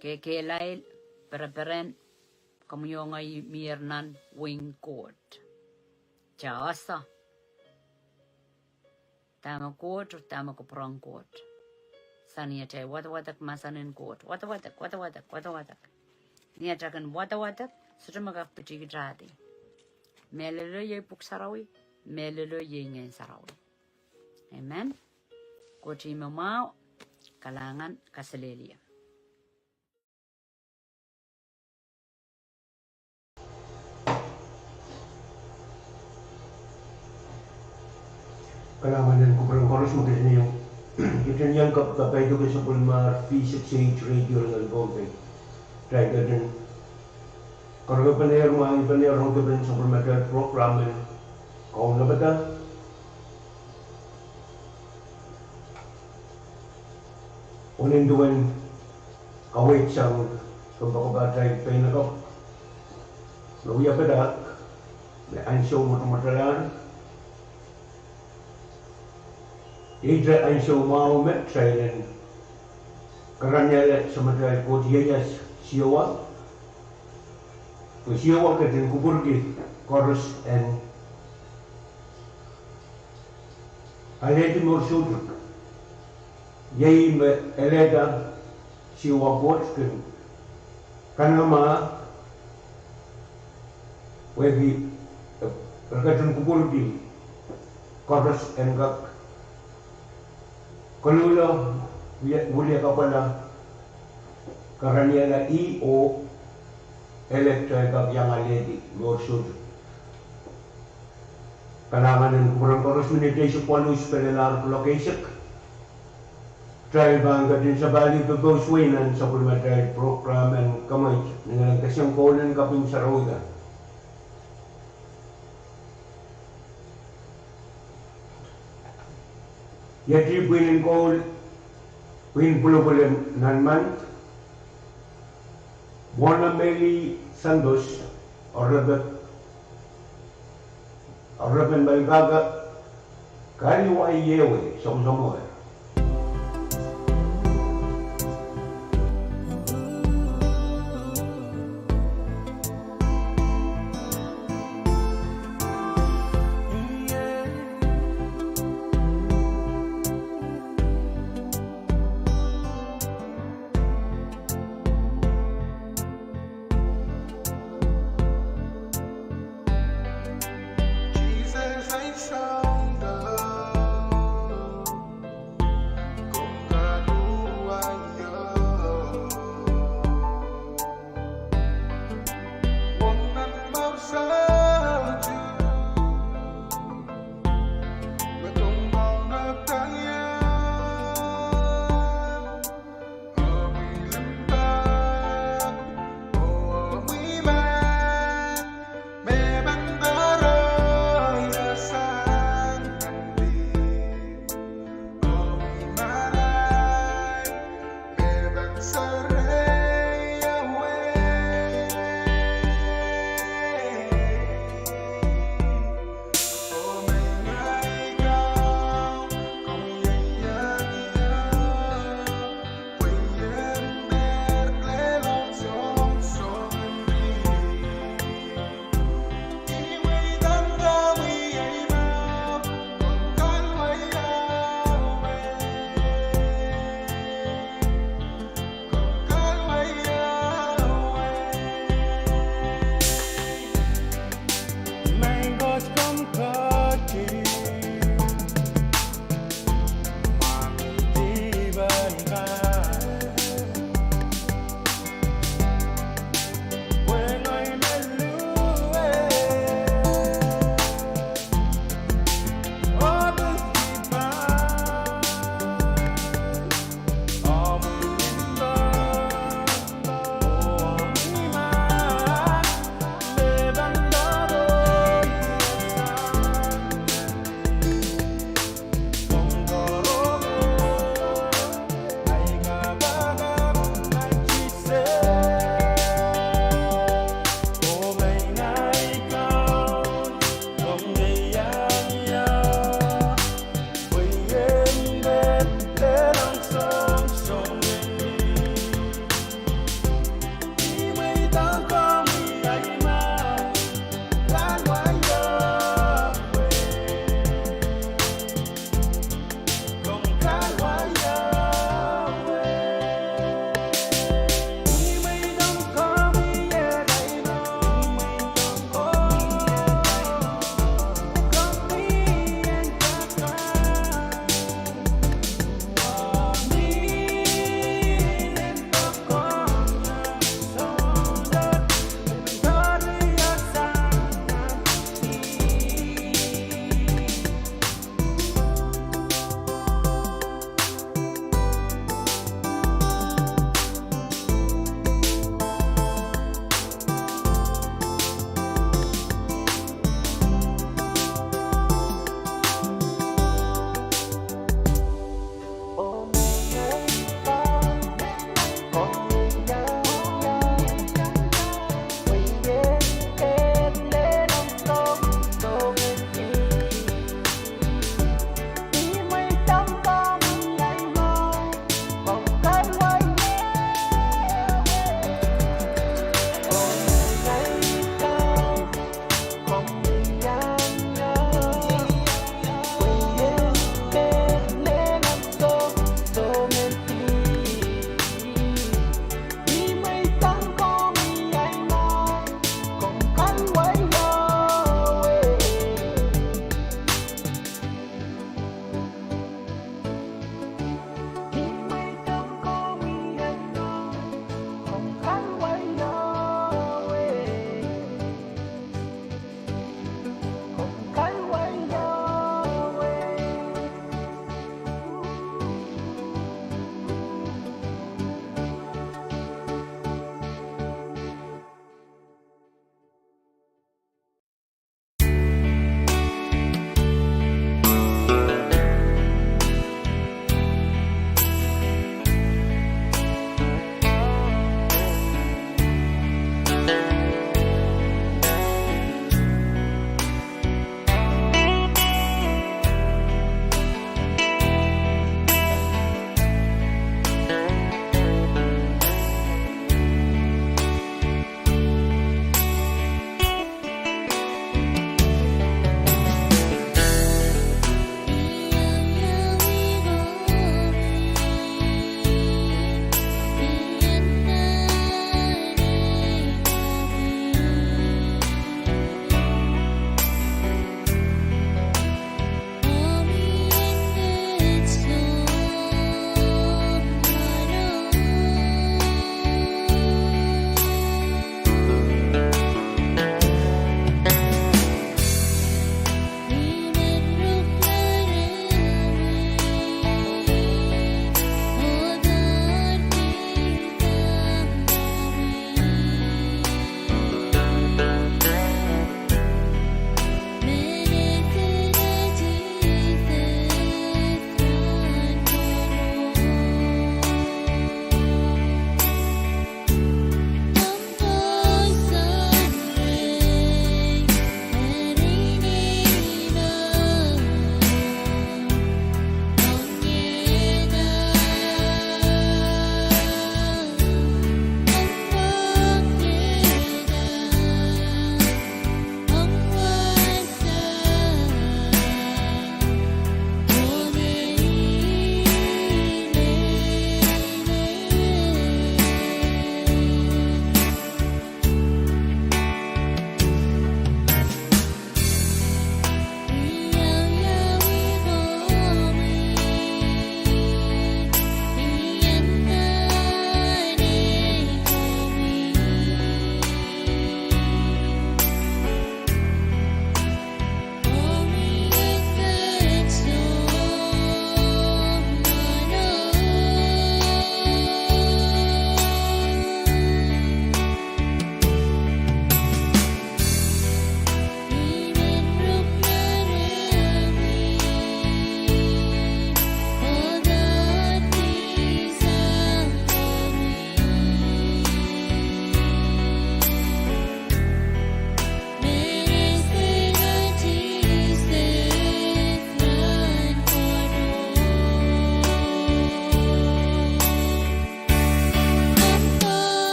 que lai preparen como yo ngai mirnan wing court chasa tama court tama ko Pwuhng court sania te watawatak masanin court watawatak nia takan watawatak sutamaga pitigitati melelo ye puksarawi melelo ye ngen sarawi amen koti mamau kalangan kaselelia. Kalamanan ko parang chorus mo kasi yung yung kapay ito sa pulmar V6AH Radio ng Pohnpei. Try ka din. Karga panayarong ka din sa pulmar program kung na ba ta? Uninduan kawit siyang kababatay pay na ko. Luya pa dak. May ansyo mo tumatalan. Idra ansyo mau met trainen. Karanya samadai kodiyas siwa. Siwa katin kuburgi chorus and aleti morsud. Yai me elega siwa botkin. Kanama webi katin kuburgi chorus and gak. Kalulo mulia ka pala karanya na EO electric kag yang aledi morsud kalangan ng kurang koros minidation polus penelar location trial bangga din sa bali to go swinan sa pulmatay program and kamay ng kasyang konan kaping saroda. Yatri puinin ko puin pulo-pulo nanman Buona Meli Sandos Oraben Balgaga Kaliwa Yewe Somsomoe.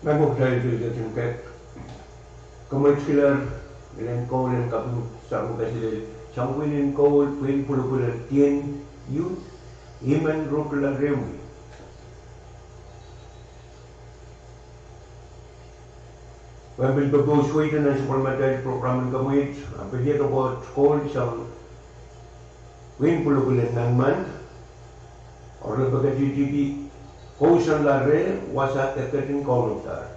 Memang saya juga cengkek. Kemudian dengan kau dan kamu sama kasih sangguinin kau puluh tien youth iman rukla rewi. Wambil bago Sweden na supplementary program ng kamit, apelye ko school sa puluh nangman, or baga GDP kausan lare wasa tekatin kaunotar.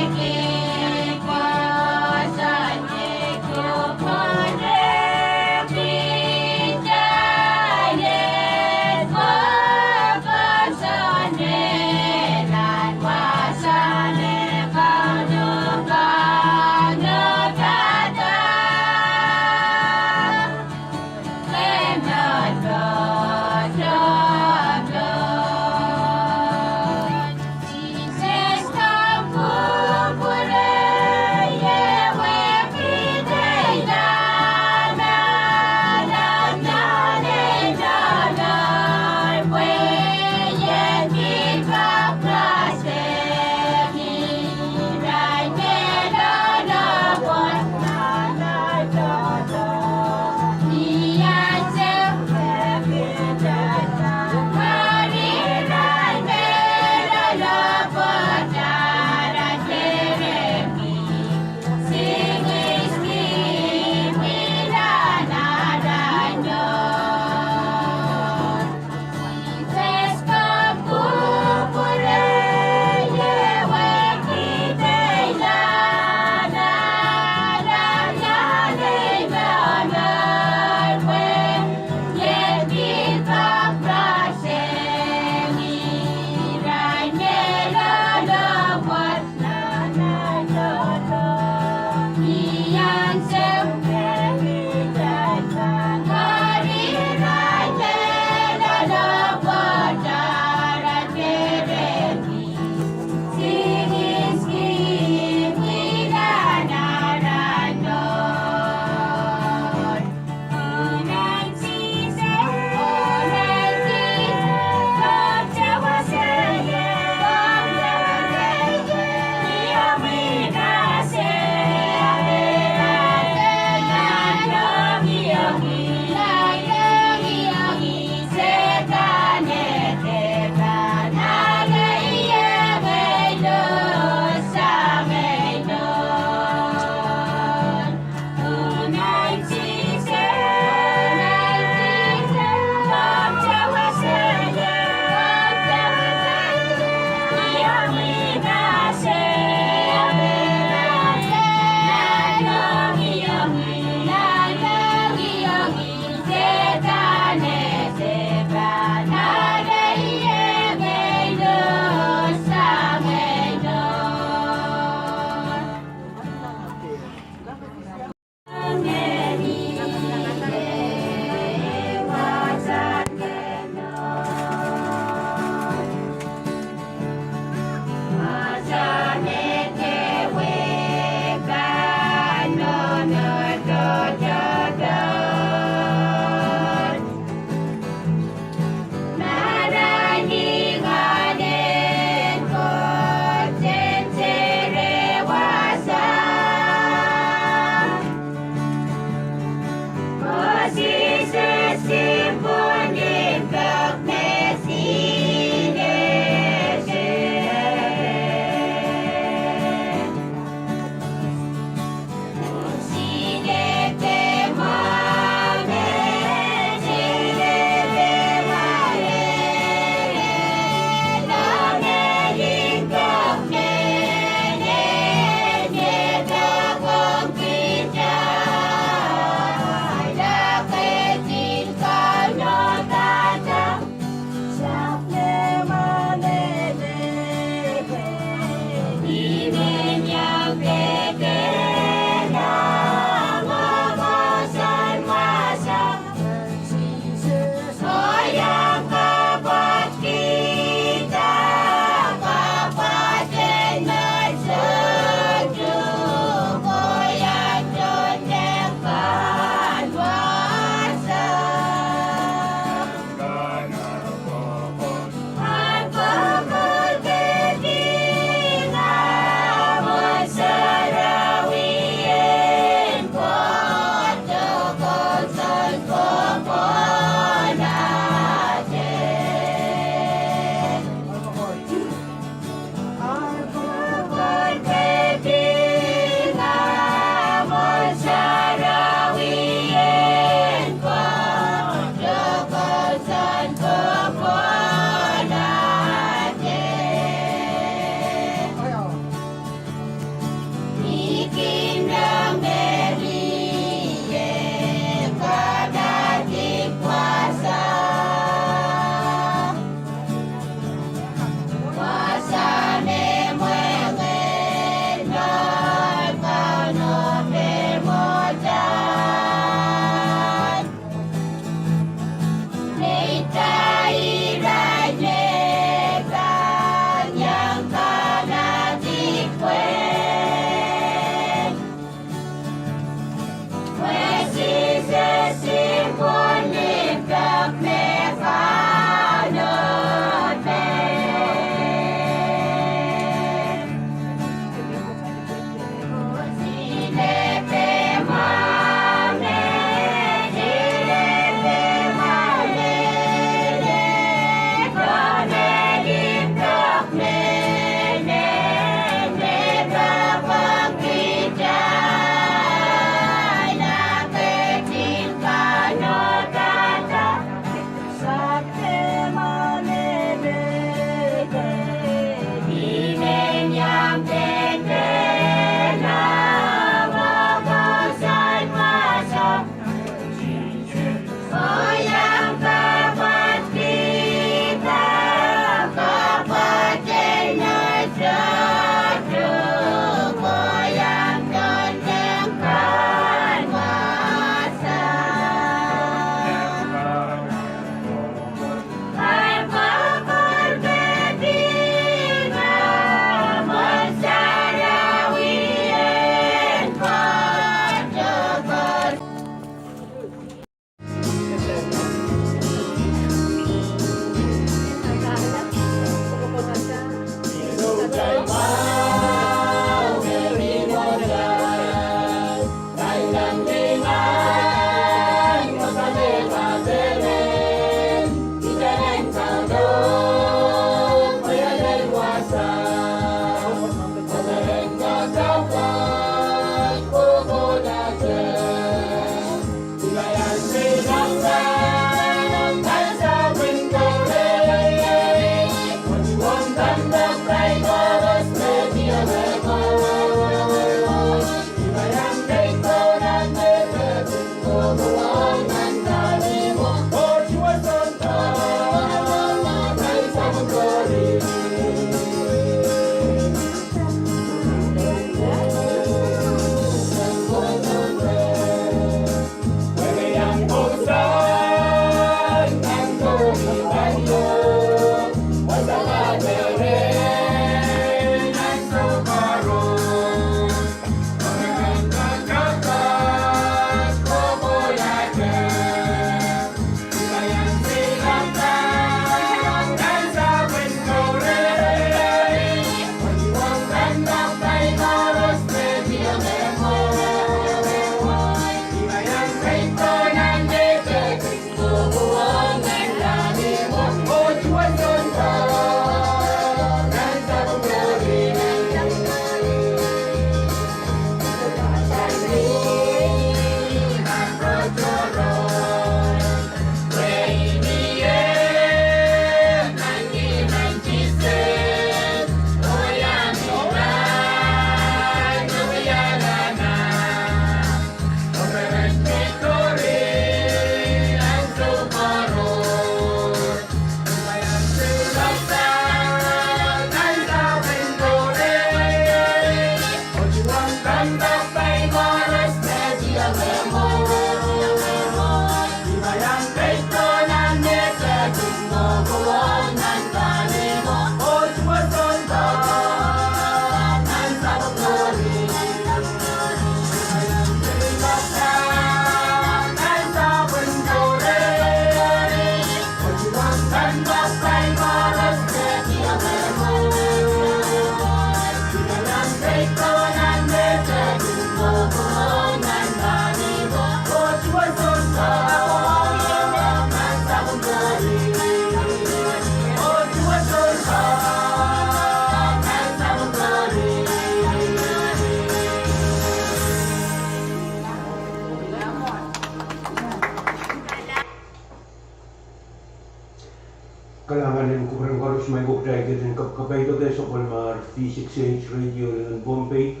kalanganin ko rin karos may guptay din kapaydo kayo sa Palmar V6AH Radio ng Pohnpei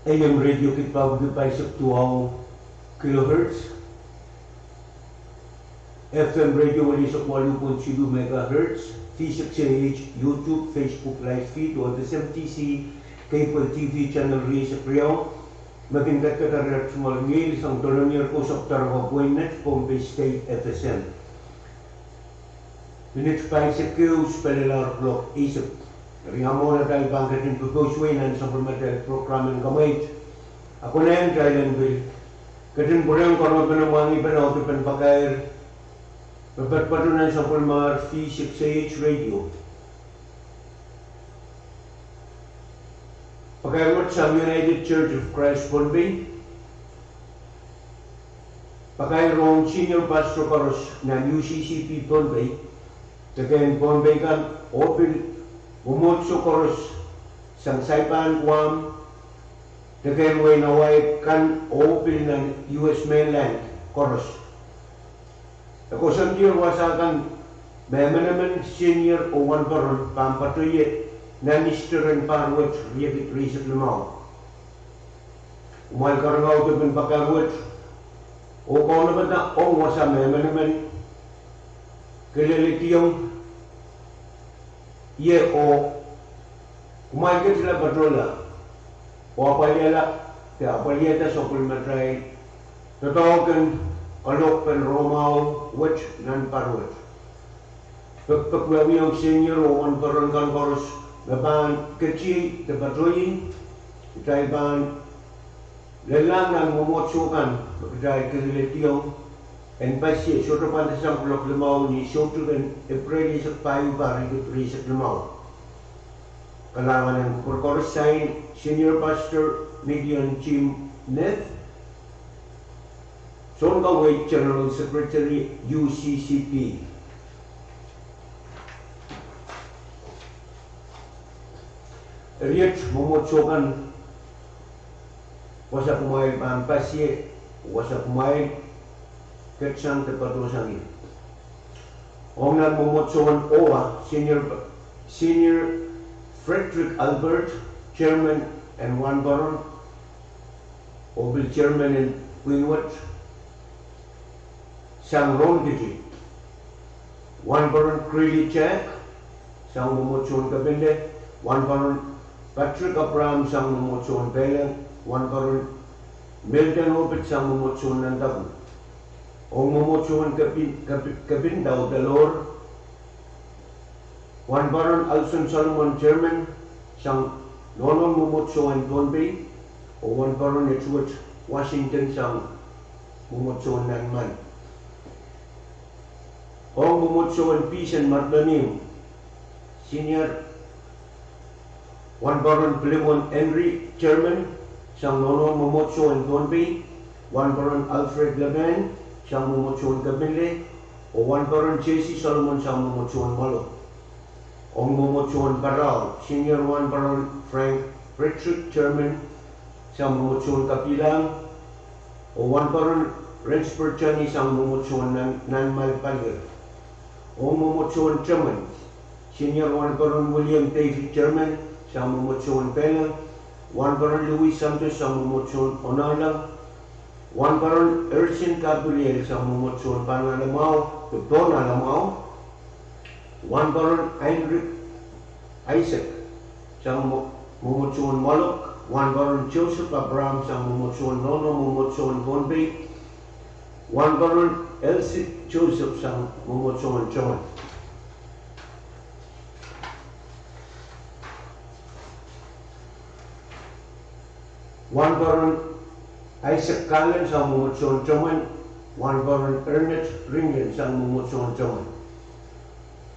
AM Radio KAPWARESOU sa Pwuhng kHz FM Radio wali sa 8.7 MHz V6AH YouTube Facebook Live Feed o FSMTC Cable TV Channel Ri sa Pwuhng maging Kadkadaur sa Malngil sang Dolonier ko sa Pwuhng Pohnpei State FSM Minutes by Secures Pelelar Block Isip. Ringamo na tayo bangkatin pagkoswinan sa formatel programin kamay. Ako na yan, Thailand Bill. Katin po rin kung magpanamangi pa na ito panpakair. Pagpatunan sa Palmar V6AH Radio. Pagkairot sa United Church of Christ Pohnpei. Pagkairong Senior Pastor Karos ng UCCP Pohnpei. Tagayin Pohnpei kan open bumutso koros sang saipan Guam tagayin way naway kan open ng US mainland koros. Ako samtir wasakan may naman senior o one baron pampatuye na Mr. Parwet riyakit riset lumaw. Umay karangaw ito bin pakawet o kung naman na o wasa may naman kelilitiyong ye o kumain sila patrola o apalyala kaya apalyata sa pulmatray tatawagan alok pen romaw which nan parwet pagpagwawi ang senior o ang parangkan koros na ban kecil de patroyin itay ban lelangan momotsukan itay kelilitiyong en pasti suatu pantas yang blok lemau ni suatu dan April sa payu bari ke sa lemau. Kalangan ng perkoros sign Senior Pastor Median Jim Neth, Songkaway General Secretary UCCP. Riat memotsokan wasa kumail pampasye wasa kumail Ketsang tepadosang ini. Om nan momotsoan OWA Senior Frederick Albert, Chairman and one Baron, Obil Chairman and Pwuhng, Sang Ron Digi, one Baron Creely Jack, Sang momotsoan Kabinde, one Baron Pahrek Abraham, Sang momotsoan Pwuhng, one Baron Milton Obit, Sang momotsoan Nandabu. Ang momotsuan Kabindaw Dalor, one Baron Alson Solomon Chairman, sang nonon momotsuan Pohnpei, o one Baron Edward Washington sang momotsuan Nanman. Ang momotsuan Peace and Martlanim, Senior one Baron Plemon Henry Chairman, sang nonon momotsuan Pohnpei, one Baron Alfred Lagan, sang momotsuan Kabinle, o one Baron J.C. Solomon sang momotsuan Malo. Ang momotsuan Paral, Senior one Baron Frank Pahrek, Chairman sang momotsuan Kapilang, o one Baron Rensper Chani sang momotsuan Nanmal Palir. O momotsuan Chairman, Senior one Baron William David Chairman sang momotsuan Pwuhng, one Baron Louis Santos sang momotsuan Onalang, one Baron Ersin Gabriel sa momotsuan Panalamaw, Don Alamaw, one Baron Heinrich Isaac sa momotsuan Malok, one Baron Joseph Abraham sa momotsuan Nono momotsuan Pohnpei, one Baron Elsie Joseph sa momotsuan Chaman. One Baron Isaac Cullen sa momotsuan Chaman, one Baron Ernest Ringen sa momotsuan Chaman.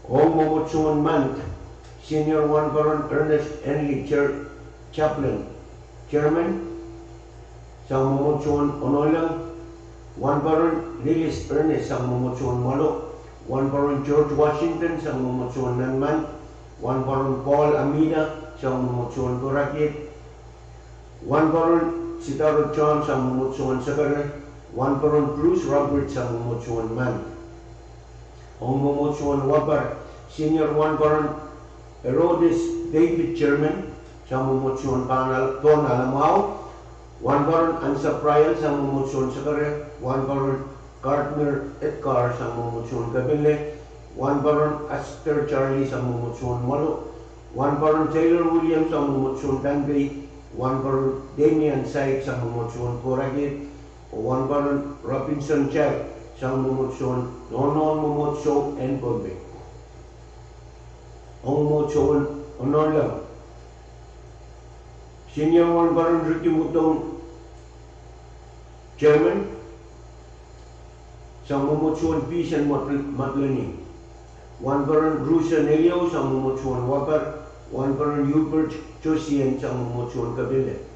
O momotsuan Mant, Senior one Baron Ernest Henley Chaplain, Chairman sa momotsuan Onolang, one Baron Lilis Ernest sa momotsuan Malo, one Baron George Washington sa momotsuan Nanman, one Baron Paul Amida sa momotsuan Pahrek, one Baron Sitaro John sa momotsuan Sagara, one Baron Bruce Robert sa momotsuan Man. Ong Momochuan Wapar, Senior 1 Baron Herodes David Chairman, sa Momochuan Panal Don Alamao, 1 Baron Ansa Prial, sa Momochuan Sakare, 1 Baron Gardner Edgar, sa Momochuan Kabile, 1 Baron Aster Charlie, sa Momochuan Malo, 1 Baron Taylor Williams, sa Momochuan Dangbay, 1 Baron Damian Saik, sa Momochuan Pahrek, 1 Baron Robinson Chag, sa Momochuan Nonon Momotso and Pohnpei. Ang Momochuan Onolang Senior 1 Baron Ricky Mutong Chairman, sa Momochuan Peace and Matlaning, 1 Baron Bruce Anelio, sa Momochuan Wapar, 1 Baron Hubert Josian, sa Momochuan Kabile.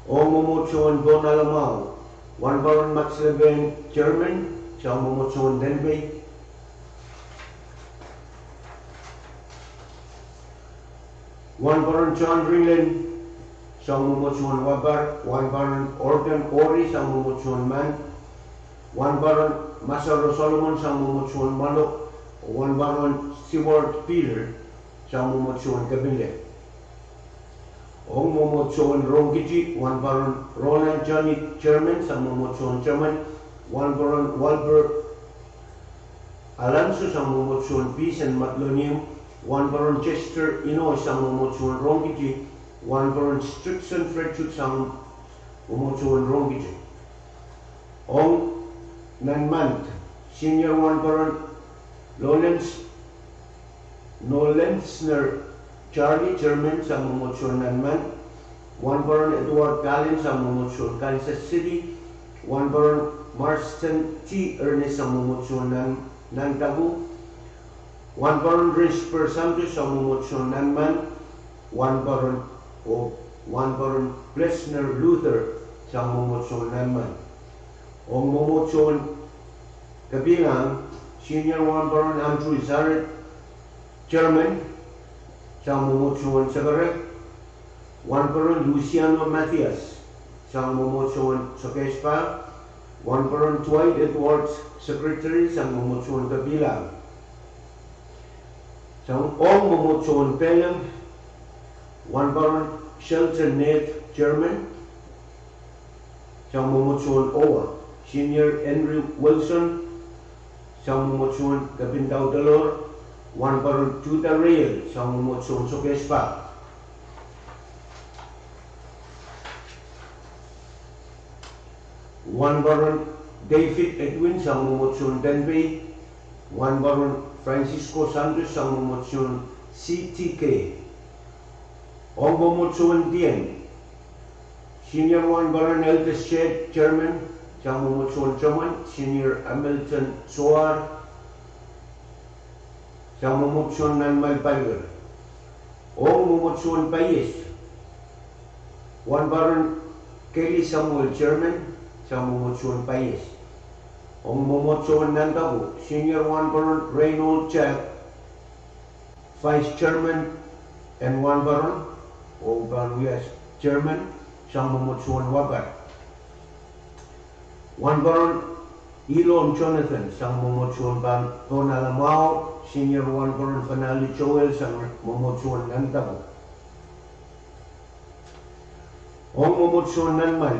Ang Momochuan Don Alamao, 1 Baron Max Leven Chairman, sa Momochuan Denbei, 1 Baron John Ringlin, sa Momochuan Wabar, 1 Baron Organ Ori, sa Momochuan Man, 1 Baron Masaro Solomon, sa Momochuan Malok, 1 Baron Stewart Peter, sa Momochuan Kabile. Ong Momochuan Rongkichi, 1 Baron Roland Johnny Chairman, sa Momochuan Chairman, 1 Baron Walber Alonso, sa Momochuan Peace and Matlonium, 1 Baron Chester Inoy, sa Momochuan Rongkichi, 1 Baron Strickson Fredchuk, sa Momochuan Rongkichi. Ong Nanmant, Senior 1 Baron Nolensner Charlie Chairman, sa Momochuan Nanmant, 1 Baron Edward Gallen, sa Momochuan Kansas City, 1 Baron Marston T. Ernest, sa Momochuan Nantabu, 1 Baron Risper Santos, sa Momochuan Nanman, 1 Baron Plesner Luther, sa Momochuan Nanman. Ong Momochuan Kabilang, Senior 1 Baron Andrew Zaret Chairman, sa Momochuan Sagare, 1 Baron Luciano Matias, sa Momochuan Sokespa, 1 Baron Dwight Edwards Secretary, sa Momochuan Kabilang. Sa Ong Momochuan Pelham, 1 Baron Shelton Nate Chairman, sa Momochuan Owa, Senior Henry Wilson, sa Momochuan Kadkadaur, 1 Baron Tuta Rail, sa Momochuan Sokespa. 1 Baron David Edwin, sa Momochuan Denbei, 1 Baron Francisco Santos, sa Momochuan CTK. Ong Momochuan Dien, Senior 1 Baron Eldest Shed Chairman, sa Momochuan Chairman, Senior Hamilton Soar, sa Momochuan Nanmal Palgar. Ong Momochuan Payes, 1 Baron Kelly Samuel Chairman, sa Momochuan Payes. Ong Momochuan Nantabu, Senior 1 Baron Reynold Chak, Vice Chairman, and 1 Baron o Baron Chairman, sa Momochuan Wabar. 1 Baron Elon Jonathan, sa Momochuan Don Alamao, Senior 1 Baron Fanali Joel, sa Momochuan Nantabu. Ong Momochuan Nanmal,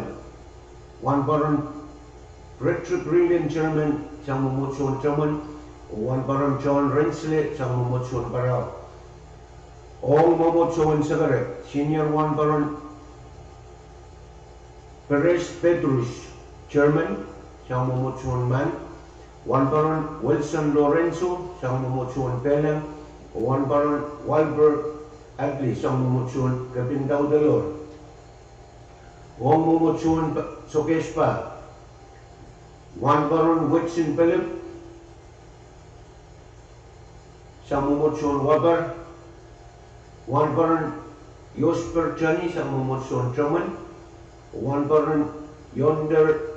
1 Baron Pahrek Rilin Chairman, sa Momochuan Chairman, 1 Baron John Rensley, sa Momochuan Barao. Ong Momochuan Sagare, Senior 1 Baron Perez Pedrus Chairman, sa Momochuan Man, 1 Baron Wilson Lorenzo, sa Momochuan Pelham, 1 Baron Walber Agli, sa Momochuan Kadkadaur. Ong Momochuan Sokespa, 1 Baron Whitson Philip, sa Momochuan Wabar, 1 Baron Josper Chani, sa Momochuan Chairman, 1 Baron Yonder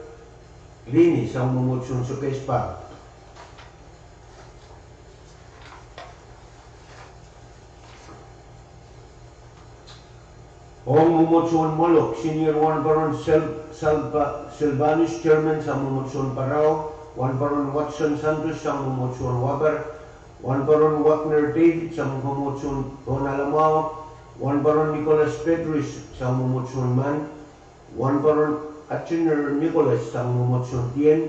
Lini, sa Momochuan Sokespa. Ong Momochuan Molok, Senior 1 Baron Silvanus Chairman, sa Momochuan Parao, 1 Baron Watson Santos sang Mumutsun Wabar, 1 Baron Wagner David sang Mumutsun Bonalamao, 1 Baron Nicholas Pedris sang Mumutsun Man, 1 Baron Atchiner Nicholas sang Mumutsun Tien,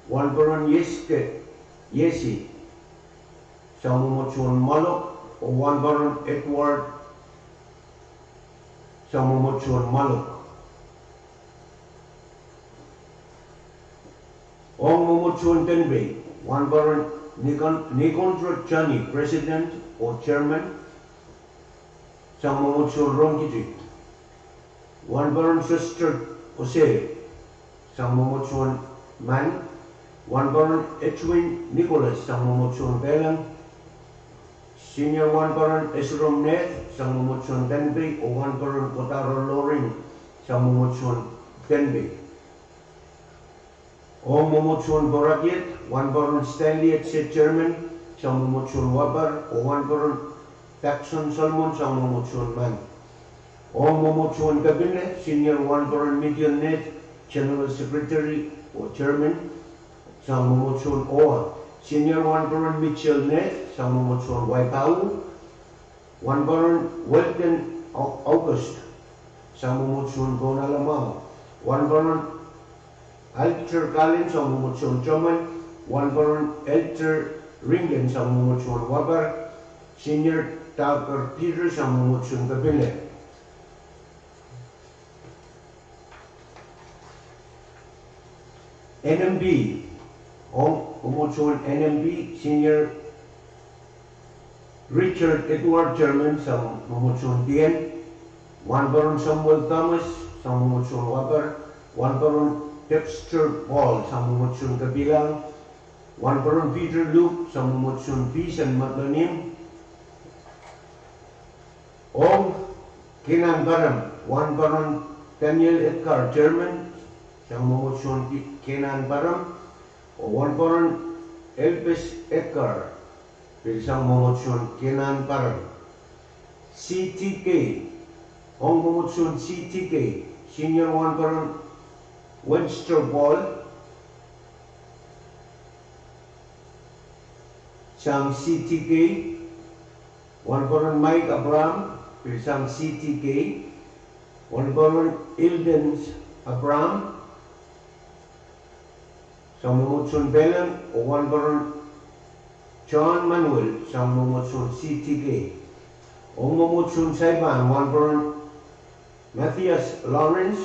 1 Baron Yesi sang Mumutsun Malok, o 1 Baron Edward sang Mumutsun Malok. Ong Mumutsun Tenbei, 1 Baron Nikondro Chani, President or Chairman, sang Mumutsun Rongkiti, 1 Baron Sister Jose, sang Mumutsun Man, 1 Baron Edwin Nicholas, sang Mumutsun Belang, Senior 1 Baron Esrom Neth, sang Mumutsun Tenbei, o 1 Baron Kotaro Loring, sang Mumutsun Tenbei. Ong Mumutsun Borakiet, 1 Baron Stanley Etset Chairman, sang Mumutsun Wabar, o 1 Baron Jackson Solomon, sang Mumutsun Man. Ong Mumutsun Cabinet, Senior 1 Baron Midian Net, General Secretary or Chairman, sang Mumutsun Oa. Senior 1 Baron Mitchell Net, sang Mumutsun Waipau, 1 Baron Welton August, sang Mumutsun Bonalamao, 1 Baron Alter Kalin sang Mumutsun Choman, 1 Baron Elter Ringen sang Mumutsun Wabar, Senior Tucker Peter sang Mumutsun Cabinet. NMB, Ong Mumutsun NMB, Senior Richard Edward Chairman sang Mumutsun Tien, 1 Baron Samuel Thomas sang Mumutsun Wabar, 1 Baron Dexter Paul sang Mumutsun Kabilang, 1 Baron Peter Luke sang Mumutsun Peace and Matlanim, Ong Kinan Baram, 1 Baron Daniel Edgar Chairman sang Mumutsun Kinan Baram, o 1 Baron Elvis Edgar sang Mumutsun Kinan Baram. CTK, Ong Mumutsun CTK, Senior 1 Baron Webster Ball sang CTK, 1 Baron Mike Abram sang CTK, 1 Baron Ildens Abram sang Mumutsun Belang, o 1 Baron John Manuel sang Mumutsun CTK. O Mumutsun Saiban, 1 Baron Matthias Lawrence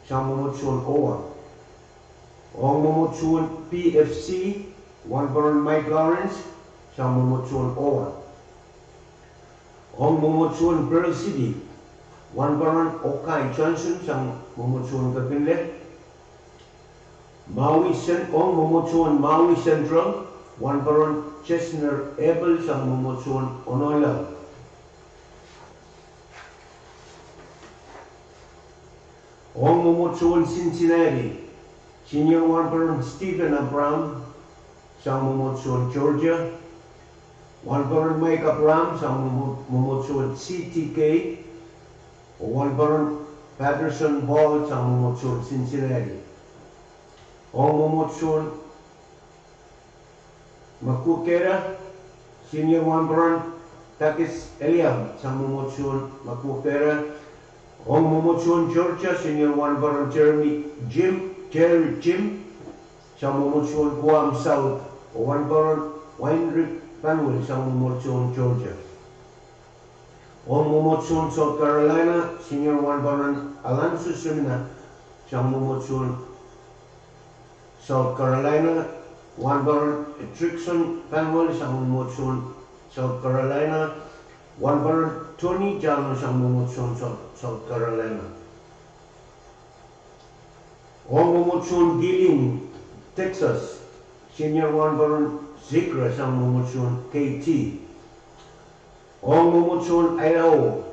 sang Mumutsun Owa. O Mumutsun PFC, 1 Baron Mike Lawrence sang Mumutsun Owa. O Mumutsun Pearl City, 1 Baron Okai Johnson sang Mumutsun Kapinlet. Ong Mumutsun Maui Central, 1 Baron Chesner Abel sang Mumutsun Onoilang. Ong Mumutsun Cincinnati, Senior 1 Baron Stephen Abram sang Mumutsun Georgia, 1 Baron Mike Abram sang Mumutsun CTK, o 1 Baron Patterson Ball sang Mumutsun Cincinnati. Ong Mumutsun Makukera, Senior 1 Baron Takis Eliam sang Mumutsun Makukera, Ong Mumutsun Georgia, Senior 1 Baron Jerry Jim sang Mumutsun Guam South, o 1 Baron Weinrich Panwell sang Mumutsun Georgia. Ong Mumutsun South Carolina, Senior 1 Baron Alonso Semina sang Mumutsun South Carolina, 1 Baron Trickson Panwell sang Mumutsun South Carolina, 1 Baron Tony Jano sang Mumutsun South Carolina. Ong Mumutsun Giling, Texas, Senior 1 Baron Zigra sang Mumutsun KT. Ong Mumutsun Idaho,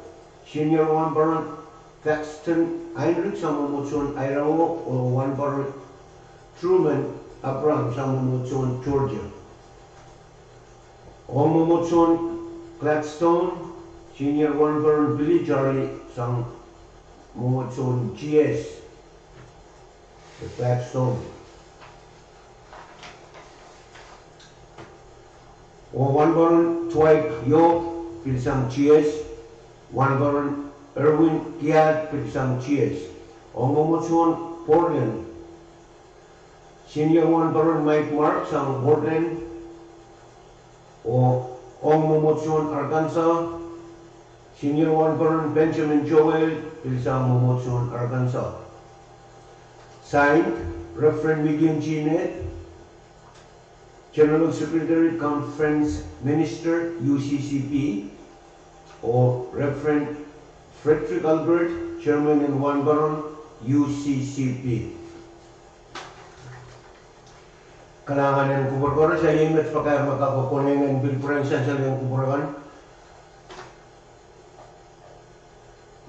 Senior 1 Baron Thaxton Heinrich sang Mumutsun Idaho, o 1 Baron Truman Abram sang Mumutsun Georgia. Ong Mumutsun Gladstone, Senior 1 Baron Billy Charlie sang Mumutsun GS, the Gladstone. O 1 Baron Dwight Yo, Pilisang Cheers. 1 Baron Erwin Kiat, Pilisang Cheers. O Momochon Portland. Senior 1 Baron Mike Marks ang Portland. O Ong Momochon Arkansas. Senior 1 Baron Benjamin Joel, Pilisang Momochon Arkansas. Signed, Reverend William G. Nett, General Secretary, Conference Minister, UCCP, o Reverend Frederick Albert, Chairman and 1 Baron, UCCP. Kalangan ng kubur-kubur sa imit pakaya makakukunin ng bilpurensan sa liyang kuburan.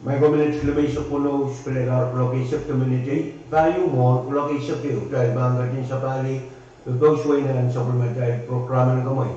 May gominit silabay puno spelegar lokasap community, value mo lokasap yun, dahil bangga din sa pali, gagawsway na lang sa dahil programa ng gamay.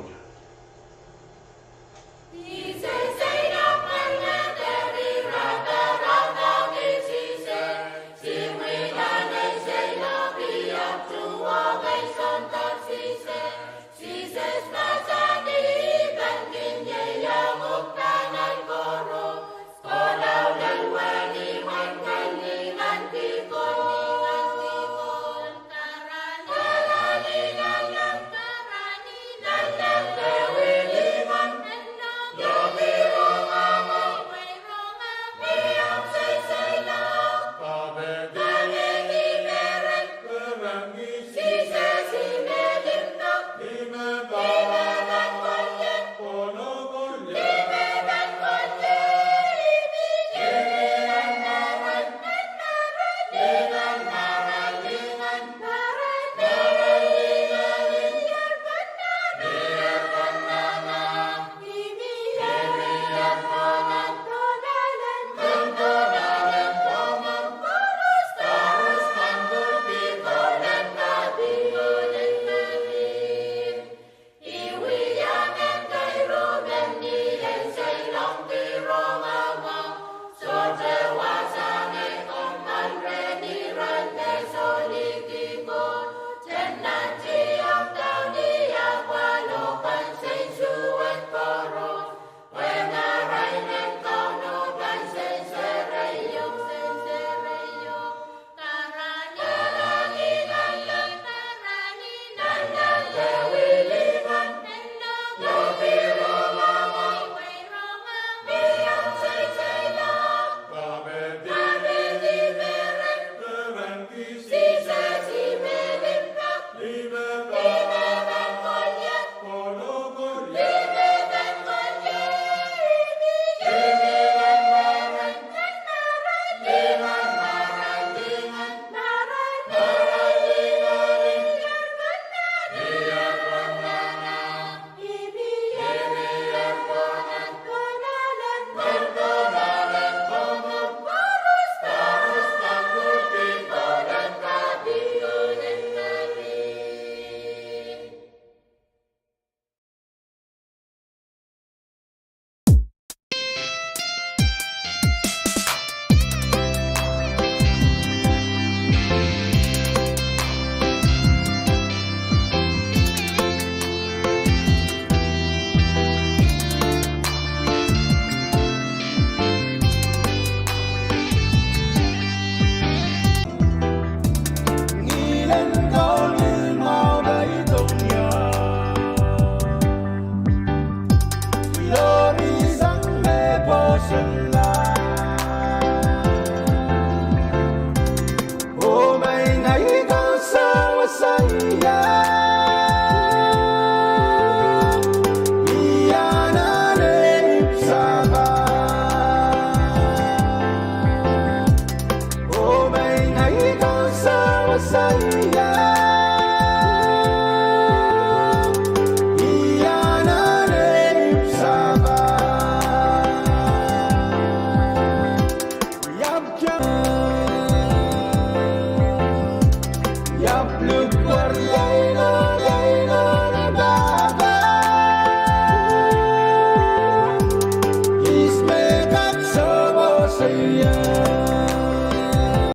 Say yeah.